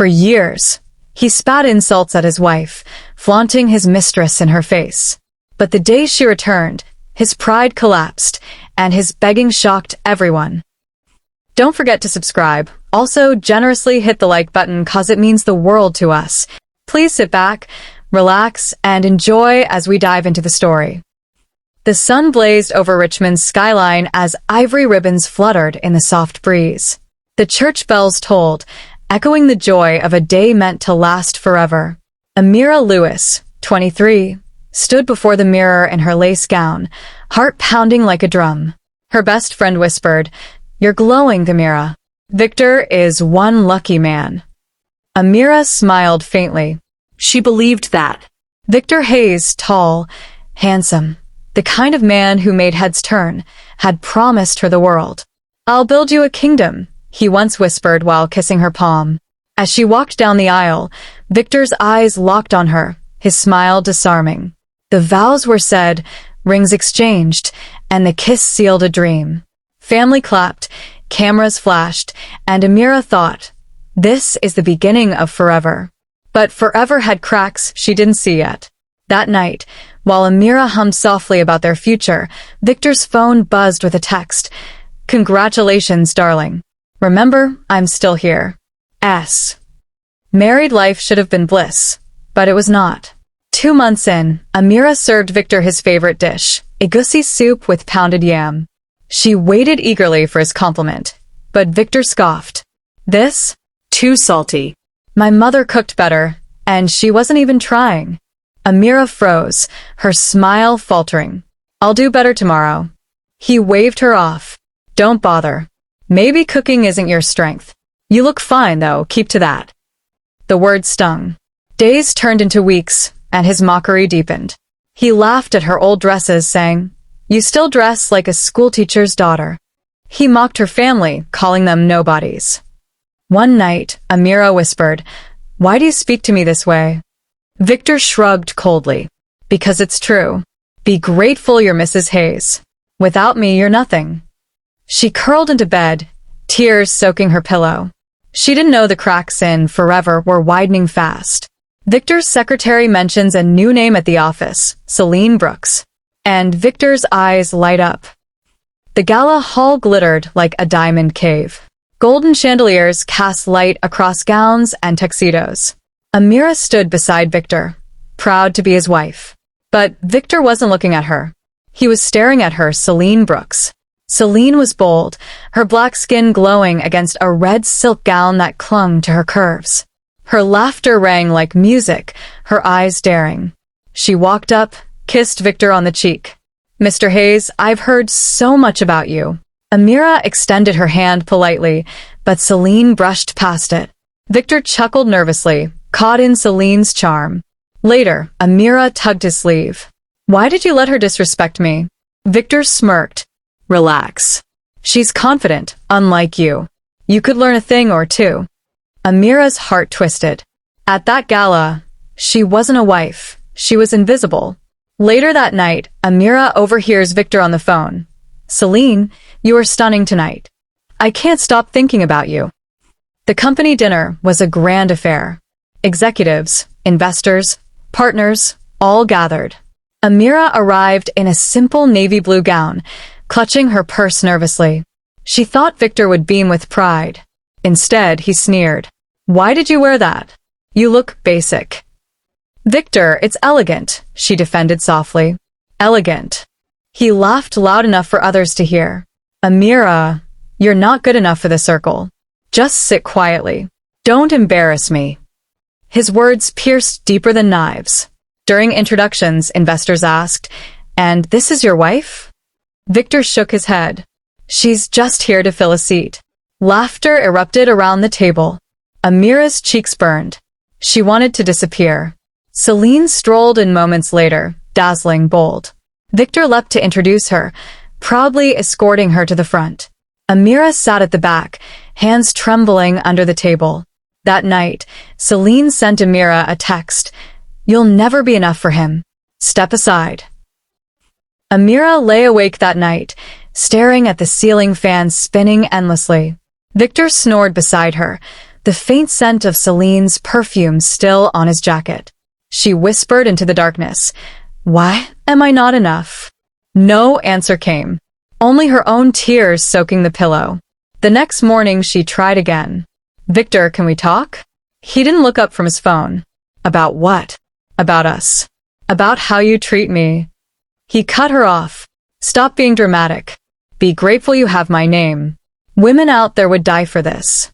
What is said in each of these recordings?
For years, he spat insults at his wife, flaunting his mistress in her face. But the day she returned, his pride collapsed, and his begging shocked everyone. Don't forget to subscribe. Also, generously hit the like button cause it means the world to us. Please sit back, relax, and enjoy as we dive into the story. The sun blazed over Richmond's skyline as ivory ribbons fluttered in the soft breeze. The church bells tolled, echoing the joy of a day meant to last forever. Amira Lewis, 23, stood before the mirror in her lace gown, heart pounding like a drum. Her best friend whispered, "You're glowing, Amira. Victor is one lucky man." Amira smiled faintly. She believed that. Victor Hayes, tall, handsome, the kind of man who made heads turn, had promised her the world. "I'll build you a kingdom," he once whispered while kissing her palm. As she walked down the aisle, Victor's eyes locked on her, his smile disarming. The vows were said, rings exchanged, and the kiss sealed a dream. Family clapped, cameras flashed, and Amira thought, this is the beginning of forever. But forever had cracks she didn't see yet. That night, while Amira hummed softly about their future, Victor's phone buzzed with a text. "Congratulations, darling. Remember, I'm still here. S." Married life should have been bliss, but it was not. 2 months in, Amira served Victor his favorite dish, egusi soup with pounded yam. She waited eagerly for his compliment, but Victor scoffed. "This? Too salty. My mother cooked better, and she wasn't even trying." Amira froze, her smile faltering. "I'll do better tomorrow." He waved her off. "Don't bother. Maybe cooking isn't your strength. You look fine, though, keep to that." The word stung. Days turned into weeks, and his mockery deepened. He laughed at her old dresses, saying, "You still dress like a schoolteacher's daughter." He mocked her family, calling them nobodies. One night, Amira whispered, "Why do you speak to me this way?" Victor shrugged coldly. "Because it's true. Be grateful you're Mrs. Hayes. Without me, you're nothing." She curled into bed, tears soaking her pillow. She didn't know the cracks in forever were widening fast. Victor's secretary mentions a new name at the office, Celine Brooks, and Victor's eyes light up. The gala hall glittered like a diamond cave. Golden chandeliers cast light across gowns and tuxedos. Amira stood beside Victor, proud to be his wife. But Victor wasn't looking at her. He was staring at her, Celine Brooks. Celine was bold, her black skin glowing against a red silk gown that clung to her curves. Her laughter rang like music, her eyes daring. She walked up, kissed Victor on the cheek. "Mr. Hayes, I've heard so much about you." Amira extended her hand politely, but Celine brushed past it. Victor chuckled nervously, caught in Celine's charm. Later, Amira tugged his sleeve. "Why did you let her disrespect me?" Victor smirked. "Relax. She's confident, unlike you. You could learn a thing or two." Amira's heart twisted. At that gala, she wasn't a wife. She was invisible. Later that night, Amira overhears Victor on the phone. "Celine, you are stunning tonight. I can't stop thinking about you." The company dinner was a grand affair. Executives, investors, partners, all gathered. Amira arrived in a simple navy blue gown, clutching her purse nervously. She thought Victor would beam with pride. Instead, he sneered. "Why did you wear that? You look basic." "Victor, it's elegant," she defended softly. "Elegant." He laughed loud enough for others to hear. "Amira, you're not good enough for the circle. Just sit quietly. Don't embarrass me." His words pierced deeper than knives. During introductions, investors asked, "And this is your wife?" Victor shook his head. "She's just here to fill a seat." Laughter erupted around the table. Amira's cheeks burned. She wanted to disappear. Celine strolled in moments later, dazzling bold. Victor leapt to introduce her, proudly escorting her to the front. Amira sat at the back, hands trembling under the table. That night, Celine sent Amira a text. "You'll never be enough for him. Step aside." Amira lay awake that night, staring at the ceiling fan spinning endlessly. Victor snored beside her, the faint scent of Celine's perfume still on his jacket. She whispered into the darkness, "Why am I not enough?" No answer came, only her own tears soaking the pillow. The next morning she tried again. "Victor, can we talk?" He didn't look up from his phone. "About what?" "About us. About how you treat me." He cut her off. "Stop being dramatic. Be grateful you have my name. Women out there would die for this."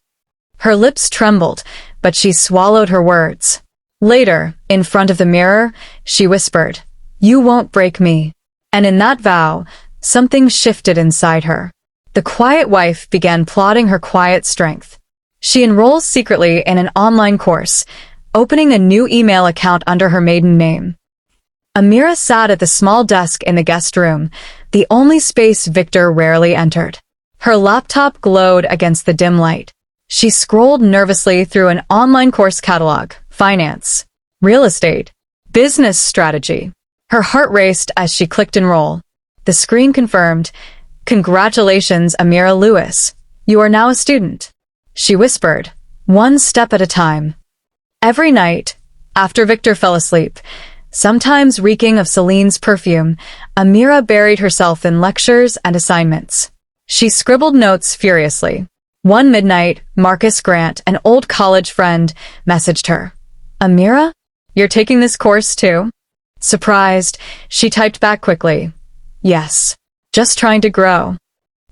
Her lips trembled, but she swallowed her words. Later, in front of the mirror, she whispered, "You won't break me." And in that vow, something shifted inside her. The quiet wife began plotting her quiet strength. She enrolls secretly in an online course, opening a new email account under her maiden name. Amira sat at the small desk in the guest room, the only space Victor rarely entered. Her laptop glowed against the dim light. She scrolled nervously through an online course catalog: finance, real estate, business strategy. Her heart raced as she clicked enroll. The screen confirmed, "Congratulations, Amira Lewis. You are now a student." She whispered, "One step at a time." Every night, after Victor fell asleep, sometimes reeking of Celine's perfume, Amira buried herself in lectures and assignments. She scribbled notes furiously. One midnight, Marcus Grant, an old college friend, messaged her. "Amira, you're taking this course too?" Surprised, she typed back quickly, "Yes, just trying to grow."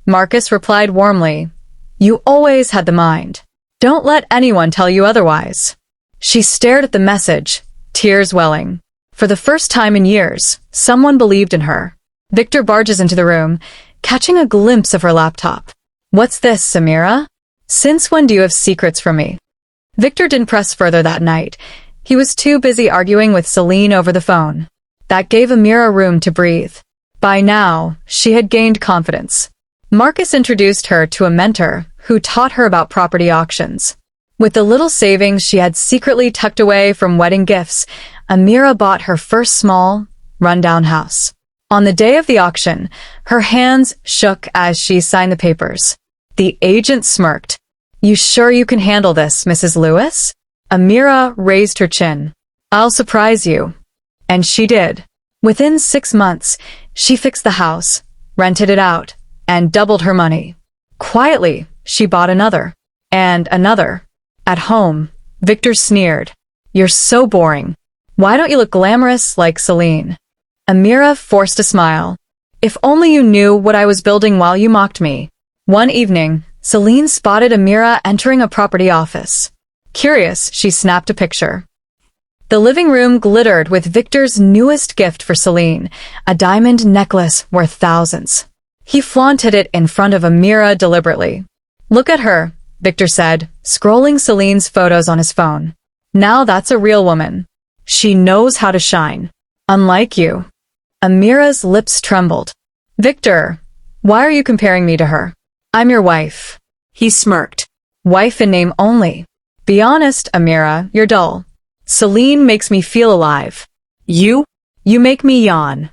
Marcus replied warmly, "You always had the mind. Don't let anyone tell you otherwise." She stared at the message, tears welling. For the first time in years, someone believed in her. Victor barges into the room, catching a glimpse of her laptop. "What's this, Amira? Since when do you have secrets from me?" Victor didn't press further that night. He was too busy arguing with Celine over the phone. That gave Amira room to breathe. By now, she had gained confidence. Marcus introduced her to a mentor who taught her about property auctions. With the little savings she had secretly tucked away from wedding gifts, Amira bought her first small, rundown house. On the day of the auction, her hands shook as she signed the papers. The agent smirked. "You sure you can handle this, Mrs. Lewis?" Amira raised her chin. "I'll surprise you." And she did. Within 6 months, she fixed the house, rented it out, and doubled her money. Quietly, she bought another. And another. At home, Victor sneered. "You're so boring. Why don't you look glamorous like Celine?" Amira forced a smile. "If only you knew what I was building while you mocked me." One evening, Celine spotted Amira entering a property office. Curious, she snapped a picture. The living room glittered with Victor's newest gift for Celine, a diamond necklace worth thousands. He flaunted it in front of Amira deliberately. "Look at her," Victor said, scrolling Celine's photos on his phone. "Now that's a real woman. She knows how to shine. Unlike you." Amira's lips trembled. "Victor, why are you comparing me to her? I'm your wife." He smirked. "Wife in name only. Be honest, Amira, you're dull. Celine makes me feel alive. You make me yawn."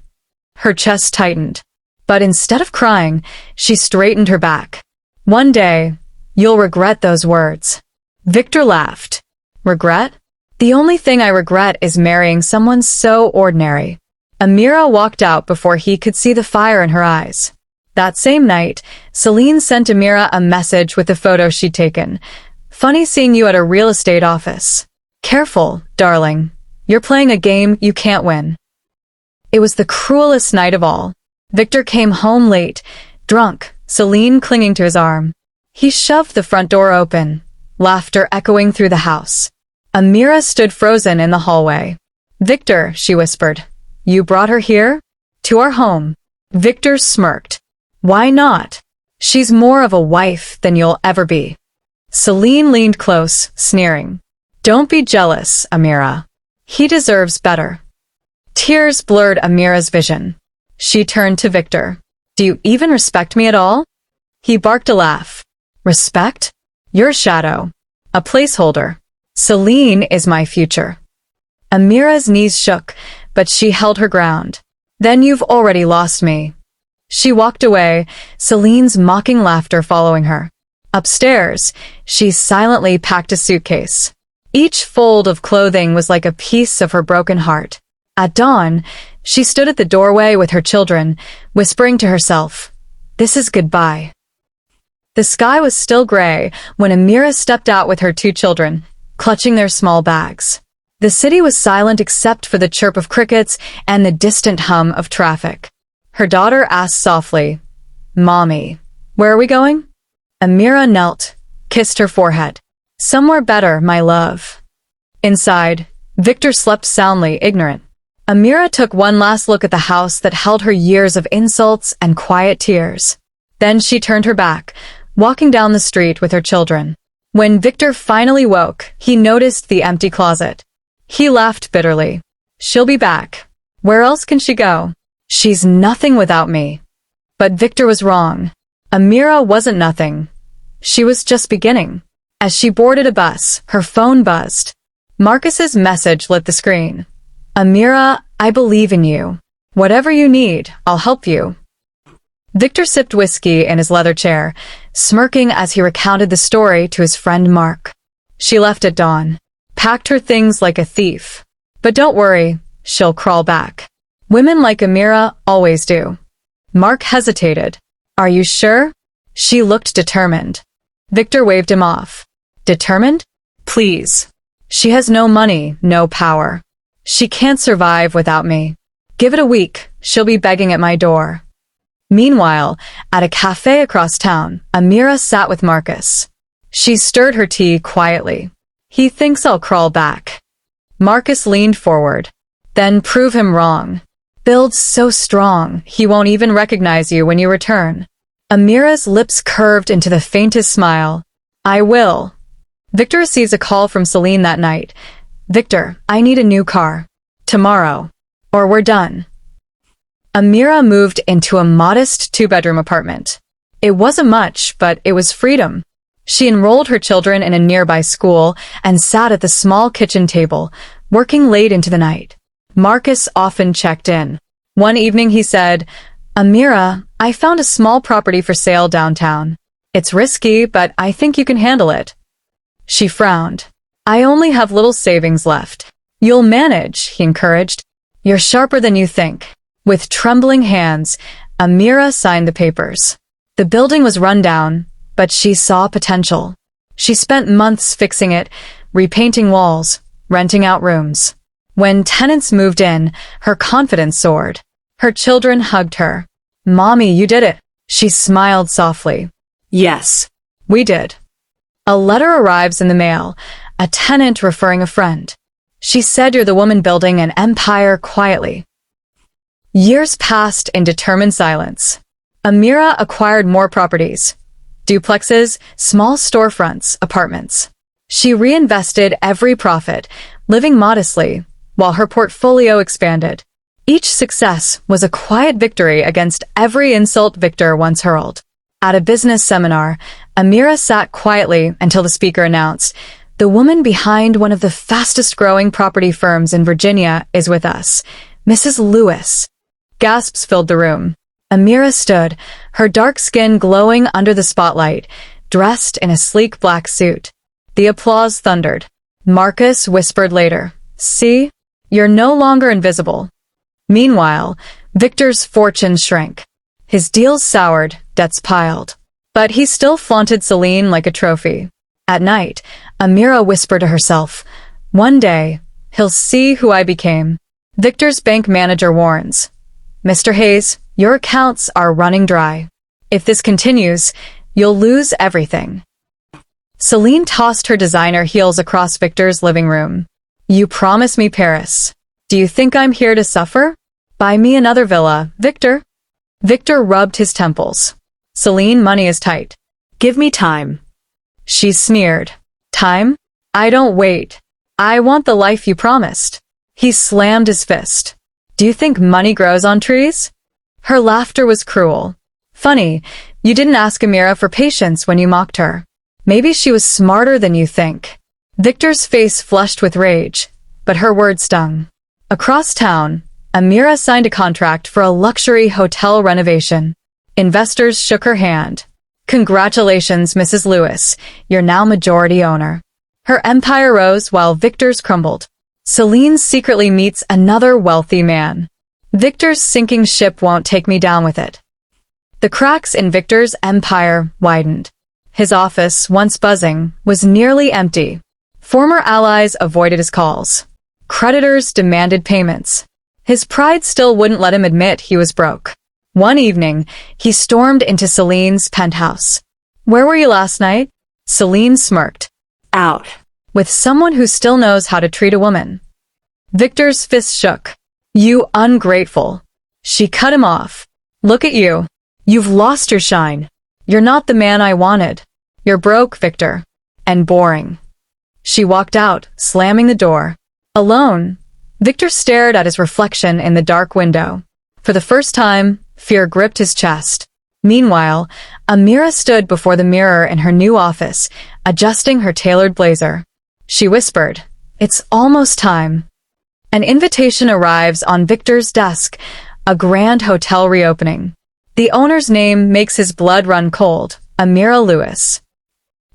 Her chest tightened. But instead of crying, she straightened her back. "One day, you'll regret those words." Victor laughed. "Regret? The only thing I regret is marrying someone so ordinary." Amira walked out before he could see the fire in her eyes. That same night, Celine sent Amira a message with the photo she'd taken. "Funny seeing you at a real estate office. Careful, darling. You're playing a game you can't win." It was the cruelest night of all. Victor came home late, drunk, Celine clinging to his arm. He shoved the front door open, laughter echoing through the house. Amira stood frozen in the hallway. "Victor," she whispered, "you brought her here? To our home?" Victor smirked. "Why not? She's more of a wife than you'll ever be." Celine leaned close, sneering. "Don't be jealous, Amira. He deserves better." Tears blurred Amira's vision. She turned to Victor. "Do you even respect me at all?" He barked a laugh. "Respect? You're a shadow. A placeholder. Celine is my future." Amira's knees shook, but she held her ground. "Then you've already lost me." She walked away, Celine's mocking laughter following her. Upstairs, she silently packed a suitcase. Each fold of clothing was like a piece of her broken heart. At dawn, she stood at the doorway with her children, whispering to herself, "This is goodbye." The sky was still gray when Amira stepped out with her 2 children, clutching their small bags. The city was silent except for the chirp of crickets and the distant hum of traffic. Her daughter asked softly, "Mommy, where are we going?" Amira knelt, kissed her forehead. "Somewhere better, my love." Inside, Victor slept soundly, ignorant. Amira took one last look at the house that held her years of insults and quiet tears. Then she turned her back, walking down the street with her children. When Victor finally woke, he noticed the empty closet. He laughed bitterly. "She'll be back. Where else can she go? She's nothing without me." But Victor was wrong. Amira wasn't nothing. She was just beginning. As she boarded a bus, her phone buzzed. Marcus's message lit the screen. "Amira, I believe in you. Whatever you need, I'll help you." Victor sipped whiskey in his leather chair, smirking as he recounted the story to his friend Mark. She left at dawn, packed her things like a thief. But don't worry, she'll crawl back. Women like Amira always do. Mark hesitated. "Are you sure?" She looked determined. Victor waved him off. "Determined? Please. She has no money, no power. She can't survive without me. Give it a week, she'll be begging at my door." Meanwhile, at a cafe across town, Amira sat with Marcus. She stirred her tea quietly. "He thinks I'll crawl back." Marcus leaned forward. "Then prove him wrong. Build so strong, he won't even recognize you when you return." Amira's lips curved into the faintest smile. "I will." Victor receives a call from Celine that night. "Victor, I need a new car. Tomorrow. Or we're done." Amira moved into a modest 2-bedroom apartment. It wasn't much, but it was freedom. She enrolled her children in a nearby school and sat at the small kitchen table, working late into the night. Marcus often checked in. One evening he said, "Amira, I found a small property for sale downtown. It's risky, but I think you can handle it." She frowned. "I only have little savings left." "You'll manage," he encouraged. "You're sharper than you think." With trembling hands, Amira signed the papers. The building was run down, but she saw potential. She spent months fixing it, repainting walls, renting out rooms. When tenants moved in, her confidence soared. Her children hugged her. "Mommy, you did it." She smiled softly. "Yes, we did." A letter arrives in the mail, a tenant referring a friend. She said, "You're the woman building an empire quietly." Years passed in determined silence. Amira acquired more properties. Duplexes, small storefronts, apartments. She reinvested every profit, living modestly, while her portfolio expanded. Each success was a quiet victory against every insult Victor once hurled. At a business seminar, Amira sat quietly until the speaker announced, "The woman behind one of the fastest-growing property firms in Virginia is with us, Mrs. Lewis." Gasps filled the room. Amira stood, her dark skin glowing under the spotlight, dressed in a sleek black suit. The applause thundered. Marcus whispered later, "See? You're no longer invisible." Meanwhile, Victor's fortune shrank. His deals soured, debts piled. But he still flaunted Celine like a trophy. At night, Amira whispered to herself, "One day, he'll see who I became." Victor's bank manager warns, "Mr. Hayes, your accounts are running dry. If this continues, you'll lose everything." Celine tossed her designer heels across Victor's living room. "You promised me Paris. Do you think I'm here to suffer? Buy me another villa, Victor." Victor rubbed his temples. "Celine, money is tight. Give me time." She sneered. "Time? I don't wait. I want the life you promised." He slammed his fist. "Do you think money grows on trees?" Her laughter was cruel. "Funny, you didn't ask Amira for patience when you mocked her. Maybe she was smarter than you think." Victor's face flushed with rage, but her words stung. Across town, Amira signed a contract for a luxury hotel renovation. Investors shook her hand. Congratulations, Mrs. Lewis. You're now majority owner. Her empire rose while Victor's crumbled. Celine secretly meets another wealthy man. Victor's sinking ship won't take me down with it. The cracks in Victor's empire widened. His office, once buzzing, was nearly empty. Former allies avoided his calls. Creditors demanded payments. His pride still wouldn't let him admit he was broke. One evening, he stormed into Celine's penthouse. "Where were you last night?" Celine smirked. "Out. "With someone who still knows how to treat a woman." Victor's fist shook. "You ungrateful." She cut him off. "Look at you. You've lost your shine. You're not the man I wanted. You're broke, Victor. And boring." She walked out, slamming the door. Alone, Victor stared at his reflection in the dark window. For the first time, fear gripped his chest. Meanwhile, Amira stood before the mirror in her new office, adjusting her tailored blazer. She whispered, "It's almost time." An invitation arrives on Victor's desk, a grand hotel reopening. The owner's name makes his blood run cold, Amira Lewis.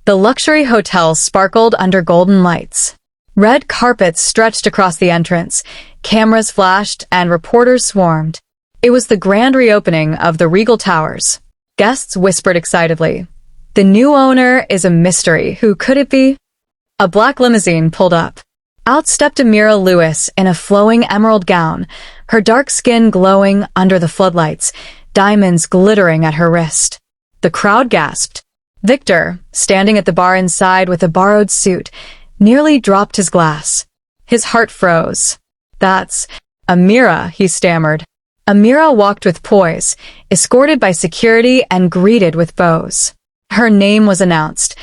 The luxury hotel sparkled under golden lights. Red carpets stretched across the entrance, cameras flashed, and reporters swarmed. It was the grand reopening of the Regal Towers. Guests whispered excitedly. "The new owner is a mystery. Who could it be?" A black limousine pulled up. Out stepped Amira Lewis in a flowing emerald gown, her dark skin glowing under the floodlights, diamonds glittering at her wrist. The crowd gasped. Victor, standing at the bar inside with a borrowed suit, nearly dropped his glass. His heart froze. "That's Amira," he stammered. Amira walked with poise, escorted by security and greeted with bows. Her name was announced.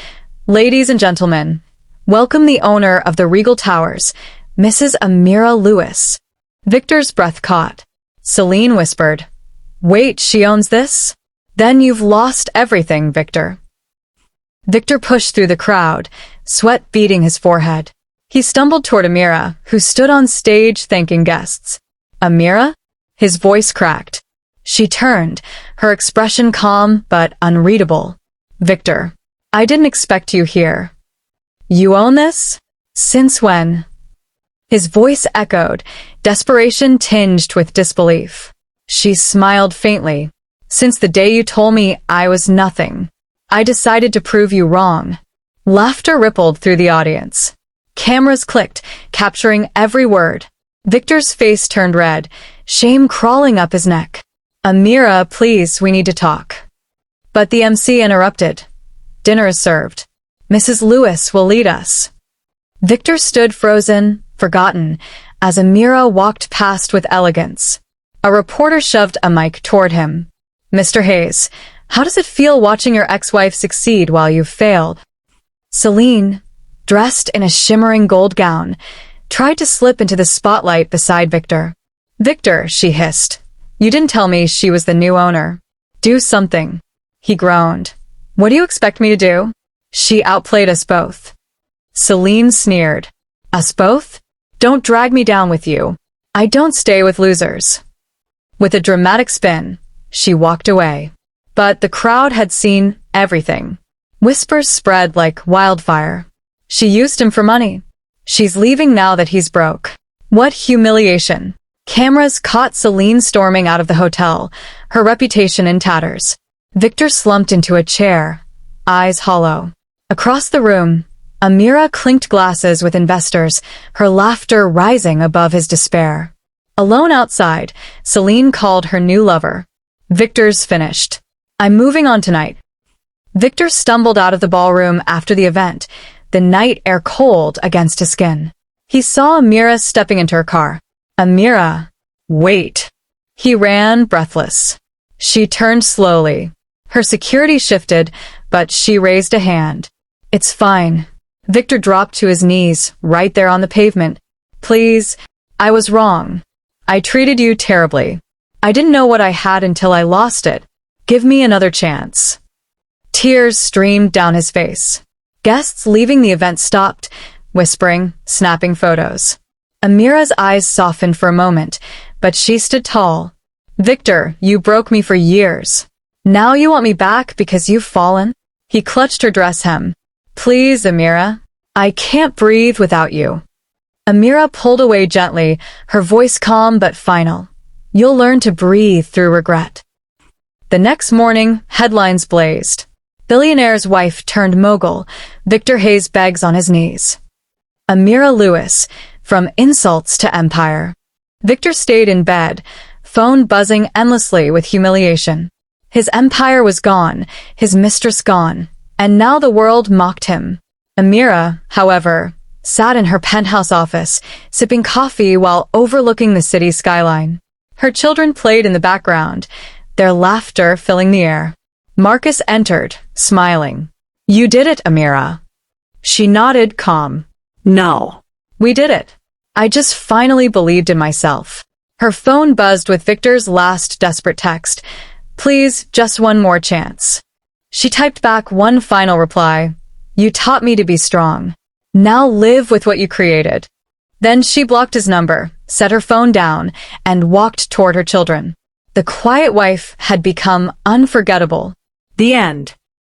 "Ladies and gentlemen, welcome the owner of the Regal Towers, Mrs. Amira Lewis." Victor's breath caught. Celine whispered, "Wait, she owns this? Then you've lost everything, Victor." Victor pushed through the crowd, sweat beading his forehead. He stumbled toward Amira, who stood on stage thanking guests. "Amira?" His voice cracked. She turned, her expression calm but unreadable. "Victor, I didn't expect you here." "You own this? Since when?" His voice echoed, desperation tinged with disbelief. She smiled faintly. "Since the day you told me I was nothing. I decided to prove you wrong." Laughter rippled through the audience. Cameras clicked, capturing every word. Victor's face turned red, shame crawling up his neck. "Amira, please, we need to talk." But the MC interrupted. "Dinner is served. Mrs. Lewis will lead us." Victor stood frozen, forgotten, as Amira walked past with elegance. A reporter shoved a mic toward him. "Mr. Hayes, how does it feel watching your ex-wife succeed while you've failed?" Celine, dressed in a shimmering gold gown, tried to slip into the spotlight beside Victor. "Victor," she hissed, "you didn't tell me she was the new owner. Do something." He groaned. "What do you expect me to do?" "She outplayed us both." Celine sneered. "Us both? Don't drag me down with you. I don't stay with losers." With a dramatic spin, she walked away. But the crowd had seen everything. Whispers spread like wildfire. She used him for money. She's leaving now that he's broke. What humiliation. Cameras caught Celine storming out of the hotel, her reputation in tatters. Victor slumped into a chair, eyes hollow. Across the room, Amira clinked glasses with investors, her laughter rising above his despair. Alone outside, Celine called her new lover. "Victor's finished. I'm moving on tonight." Victor stumbled out of the ballroom after the event, the night air cold against his skin. He saw Amira stepping into her car. "Amira, wait." He ran, breathless. She turned slowly. Her security shifted, but she raised a hand. "It's fine." Victor dropped to his knees, right there on the pavement. "Please, I was wrong. I treated you terribly. I didn't know what I had until I lost it. Give me another chance." Tears streamed down his face. Guests leaving the event stopped, whispering, snapping photos. Amira's eyes softened for a moment, but she stood tall. "Victor, you broke me for years. Now you want me back because you've fallen? He clutched her dress hem. Please, Amira. I can't breathe without you. Amira pulled away gently, her voice calm but final. You'll learn to breathe through regret. The next morning, headlines blazed. Billionaire's wife turned mogul. Victor Hayes begs on his knees. Amira Lewis, from insults to empire. Victor stayed in bed, phone buzzing endlessly with humiliation. His empire was gone, his mistress gone, and now the world mocked him. Amira, however, sat in her penthouse office, sipping coffee while overlooking the city skyline. Her children played in the background, their laughter filling the air. Marcus entered, smiling. You did it, Amira. She nodded, calm. No. We did it. I just finally believed in myself. Her phone buzzed with Victor's last desperate text. Please, just one more chance. She typed back one final reply. You taught me to be strong. Now live with what you created. Then she blocked his number, set her phone down, and walked toward her children. The quiet wife had become unforgettable. The end.